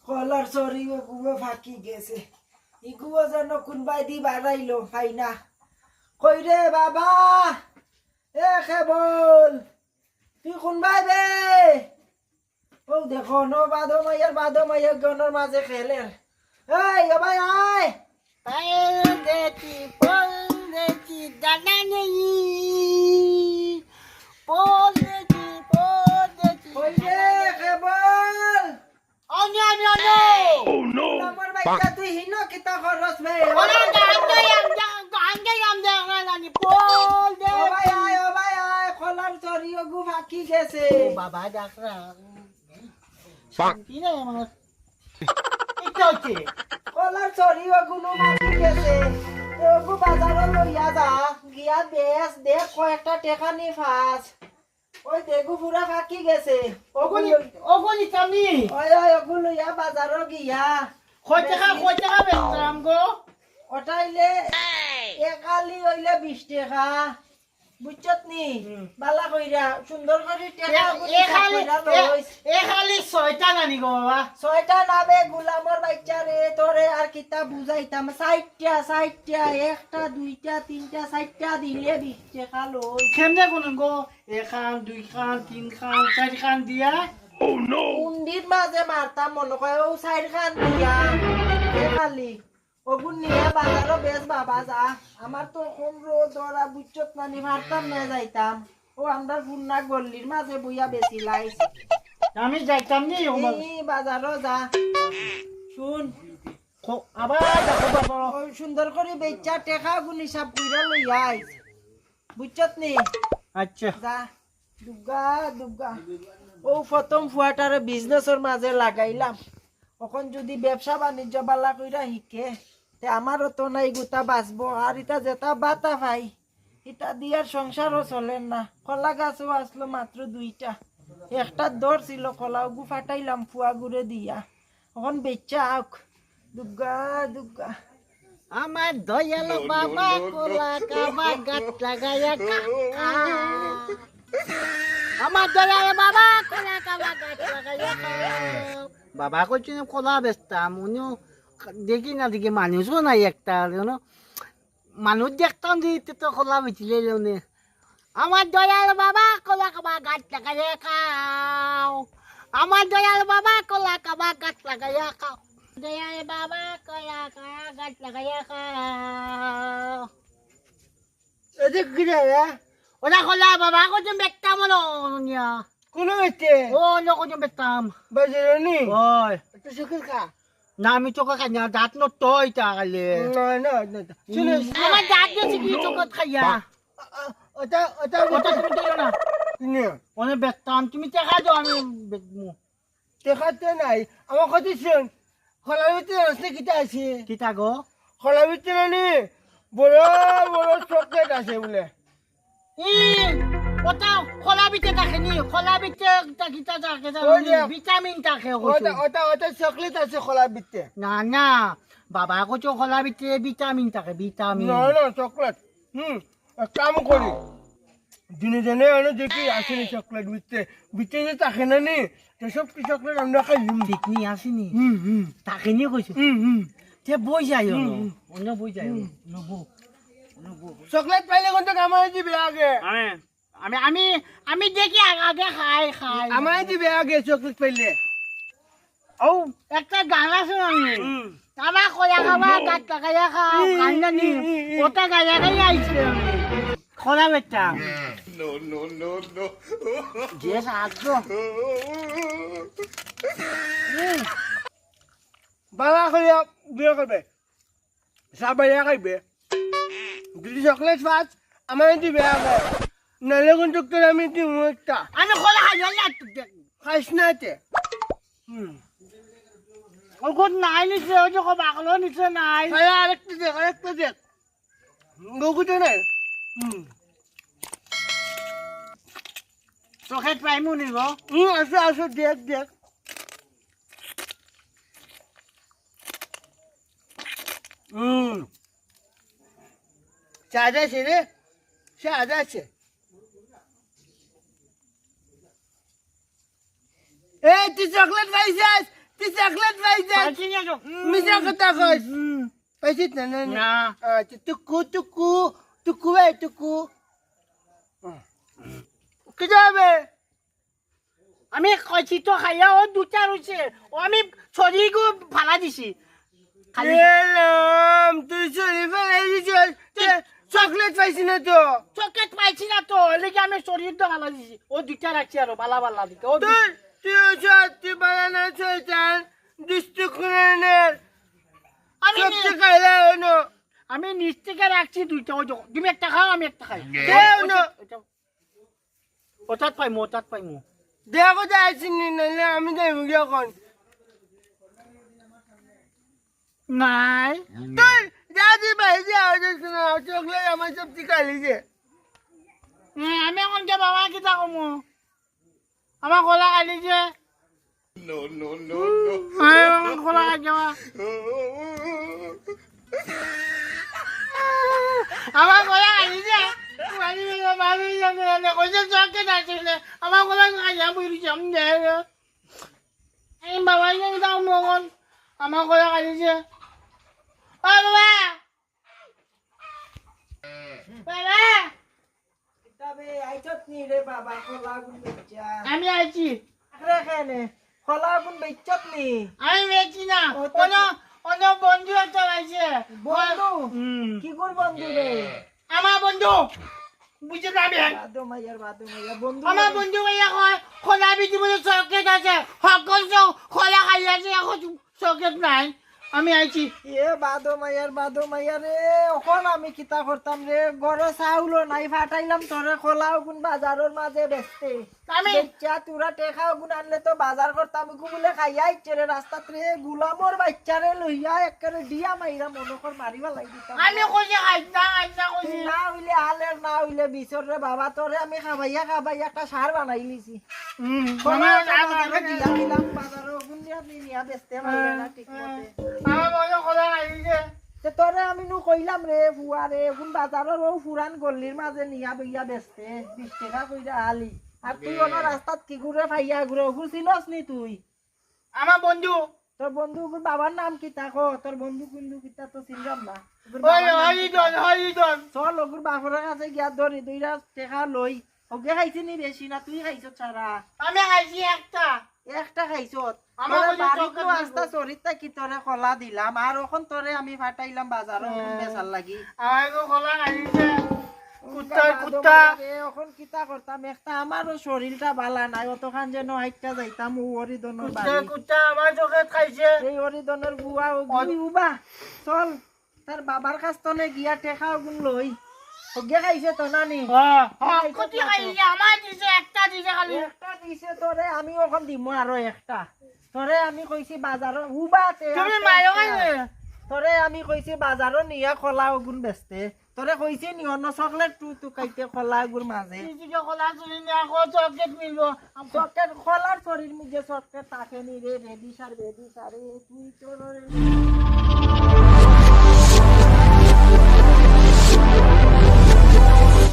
কলার sorry ও গুবো ফাঁকি গেছে ইগুবো যেন কোনবাই দি বাড়াইলো পাই না কই রে বাবা এ কেবল তুই কোনবাই বে ও দেখো ন বাদো মাইয়ার গনের মাঝে খেলে এই ও ভাই আয় দেখি দানা নেই দেখি কই রে কেবল আমি আমার বাইটা তুই হিনো কিতা খরচ বে ও ওরা ভাই আয় কলার সরি ও গু ফাঁকি গেছে বাবা ডাকরা শান্তি নাই আমার এটা হচ্ছে কলার সরি ও গুনো ফাঁকি গেছে ও গু বাজারে লইয়া যা গিয়া বেশ দেখ কয়েকটা টাকা নি ফাস ওই দেখু পুরা ফাঁকি গেছে ওগুলি তুমি ওই ওগু লইয়া বাজারে গিয়া কয় টাকা বেচতাম গো ওটাইলে একালি হইলে 20 টাকা বুঝছত নি বালা কইরা সুন্দর করে টাকা খালি 6টা নানি গো বাবা ছয়টা নাবে গুলামর বাচ্চা রে তোরে আর কিতা বুঝাইতাম 60টা একটা দুইটা তিনটা 60টা দিলে 20 টাকা লই কেমনে কোন গো 1 খান 2 খান 3 খান 4 খান দিয়া উন্ডির মাঝে মারতাম মনে কয় ও 4 খান দিয়া খালি ওগুন নিয়ে বাজারও বেশ বাবা যা আমার তো কোন রোদ ওরা বুঝছত নানি মারতাম না যাইতাম ও আমরা ফুন্না গল্লির মাঝে বইয়া বেশি লাইস আমি যাইতাম নি এই বাজারও যা শুন আবার দেখো বাবা ওই সুন্দর করে বেচা টেকা গুন হিসাব কইরা লইয়া আইস বুঝছত নি আচ্ছা যা দুগা ও প্রথম ফুয়াটারে বিজনেসের মাঝে লাগাইলাম এখন যদি ব্যবসা বাণিজ্য বালা কইরা শিখে তে আমারও তো নাই গুতা বাঁচবো আর এটা যেটা বাতা ভাই এটা দিয়ার সংসারও চলে না কলা গাছও আসলো মাত্র 2টা একটা দর ছিল কলা গু ফাটাইলাম ফুয়া গুড়ে দিয়া এখন বেচা আউক দুগা আমার দয়াল বাবা কোলা কাবা গাছ লাগায়া আমার দয়াল বাবা কোলা কাবা গাছ লাগায়া বাবা কইছে কোলা বেচতাম উনিও দেখি না দেখি মানুষও নাই একটা মানুষ দেখতাম দিতে তো কোলা বেচিলে আমার দয়াল বাবা কোলা কাবা গাছ লাগায়া খাও আমার দয়াল বাবা কোলা কাবা গাছ লাগায়া খাও দয়াল বাবা কোলা কাবা গাছ লাগায়া খাও এদিক গিরে রে ওরা কোলা বাবা কইছে বেচতাম নিয়া কোন হইতে ও কইছে বেচতাম বাজারে নি ওই তো শুকির খা না আমি চোখা খাই না দাঁত নয় তাহলে না শুনে আমার দাঁত গেছে কি চোখত খাইয়া ওটা তুমি দিলো না নে অনেক বেচতাম তুমি দেখা দাও আমি বেচমু দেখাতে নাই আমার কথা শুন খোলার ভিতরে আসলে কিটা আছে কিতা গো খোলার ভিতরে নি বড় চকলেট আছে বলে ওটা খোলা বিতে থাকে নি খোলা বিতে কিতা থাকে ভিটামিন থাকে ওটা চকলেট আছে খোলার ভিতরে না বাবা কইছো খোলা বিতে ভিটামিন থাকে ভিটামিন না চকলেট এক কাম করি দিনে দেখি আসেনি চকলেট ভিতরে থাকে না নি সব কি চকলেট আমরা খাই ঠিক নি আসেনি থাকে নি কইছো তে বই যাই অন্য বই যাই নবু চকলেট পাইলে কিন্তু আমার দিবে আগে আমি দেখি আগে খাই আমার দিবে আগে চকলেট পাইলে ও একটা গান আছে আমি আমার কয়া খাবা গাছ লাগাইয়া খাও গান জানি ওটা গাইয়া গাইয়া আইছে আমি খোলা বেটা No. যে সাহায্য বাবা করিয়া বিয়ে করবে সাবাইয়া খাইবে যদি চকলেট পাস আমার দিবে আগে নাহলে কিন্তু তোর আমি দিব একটা আমি খোলা খাই না খাইস না তে ওগুন নাই নিছে ওই যে বাকলো নিছে নাই আরেকটা দেখ গগুতে নাই চকেট পাইমু নিব আসো দেখ সাদা আছে রে সাদা আছে তুই চকলেট পাইছিস তুই চকলেট পাইছে পাইছি না তো মিছা কথা কইস পাইছিস না না না আচ্ছা টুকু টুকু টুকু ভাই টুকু কি যাবে আমি কইছি তো খাইয়া ও দুটা রইছে ও আমি ছড়িগো ফালা দিছি খালি এলাম তুই চলি ফেলাই দিছিস চকলেট পাইছি না তো চকেট পাইছি না তো লেগে আমি শরীর তো ফালা দিছি ও দুটা রাখছি আর বালা বালা দিকে ও তুই তুই সত্যি বানানো শয়তান দুষ্টু খুনের আমি সত্যি খাইলে হলো আমি নিচ থেকে রাখছি দুইটা ওই দেখো, তুমি একটা খাও আমি একটা খাই কেউ না ওটাত পাইমু ওটাত পাইমু দেখো যাইছিনি নাহলে আমি যাইব এখন নাই তুই দাদি ভাই যাও শোনা চকলেট আমার সবজি খাইলি যে আমি এখন যে বাবা কিতা কমু আমার খোলা খালি যে No, no, no, no. আমার খোলা খাই যাওয়া আমার খোলা খালি যে আমার খোলা খাই যাবো সামনে এই বাবা যাও মগন আমার খোলা খালি যে ও বাবা বাবা তবে আইছত নি রে বাবা খোলা গুন বেচা আমি আইছি রে কেনে খোলা গুন বেচত নি আমি বেচি না ও তো- অন্য অন্য বন্ধু একটা আছে বন্ধু হুম কি কর বন্ধু রে আমার বন্ধু বুঝতে পারবি বাদো মাইয়া বন্ধু আমার বন্ধু ভাইয়া কয় খোলা বিধি বলে চকেট আছে সকল খোলা খাই আছে এখন চকেট নাই আমি আইছি এ বাদো মাইয়া রে এখন আমি কিতা করতাম রে গড়ে চাউলো নাই ফাটাইলাম তোরে খোলাও গুন বাজারের মাঝে বেচতে আমি বেচা তুরা টেকাও গুন আনলে তো বাজার করতাম গুবলে খাইয়া ইচ্ছে রে রাস্তাত রে গুলামর বাচ্চারে লইয়া একেবারে দিয়া মাইরা মনকর মারিবা লাগি দিতাম আমি কইছি খাইতা কইছি না হইলে আলের না হইলে বিচর রে বাবা তোরে আমি খাবাইয়া একটা সার বানাই লিছি আমার দিয়া দিলাম বাজারে গুন দিয়া নিয়া বেচতে পারবে না ঠিক মতে বন্ধু খোলা খাইছে তে তোরে আমি নু কইলাম রে ফুয়া রে কোন বাজারের ও ফুরান গল্লির মাঝে নিয়া বইয়া বেচতে 20 টাকা কইরা আলি আর তুই ওনা রাস্তাত কি ঘুরে ফাইয়া ঘুরে ঘুরছিলস নি তুই আমার বন্ধু তোর বন্ধু কোন বাবার নাম কি তাকো তোর বন্ধু কুন্দু কিতা তো চিনলাম না ওই হরিদন চল ওগুর বাপরের কাছে গিয়া ধরি দুইটা টাকা লই ওকে খাইছি নি বেশি না তুই খাইছ ছাড়া আমি খাইছি একটা খাইছত আমার আমার বলে বাড়িতে চকলেট আস্তা চরিতা কি তোরে কলা দিলাম আর ওখন তোরে আমি ফাটাইলাম বাজারে বেচার লাগি আমার খোলা খাইছে কুত্তা এখন কিতা করতাম একটা আমারও শরীরটা বালা নাই অতখান যেন হাইটটা যাইতাম ও হরিদনের বাড়ি কুত্তা আমার চকেট খাইছে এই হরিদনের বুয়া ও গুই উবা চল তার বাবার কাছ তনে গিয়া টেকা গুন লই ওগে খাইছে তো নানি কুত্তি খাইছে আমার দিছে একটা দিছে খালি একটা দিছে তোরে আমি ওখন দিমু আরো একটা তোরে আমি কইছি বাজারত উবা তুমি মায়ো খাইছে তোরে আমি কইছি বাজারত নিয়া খোলা গুণ বেচতে তোরে কইছি নি অন্য চকলেট টু কাইতে খোলা গুণ মাঝে খোলা চুরি না চকেট মিলবো চকলেট খোলার শরীর মুখে চকলেট তাকে নি রে বেদি সারে তুই তোর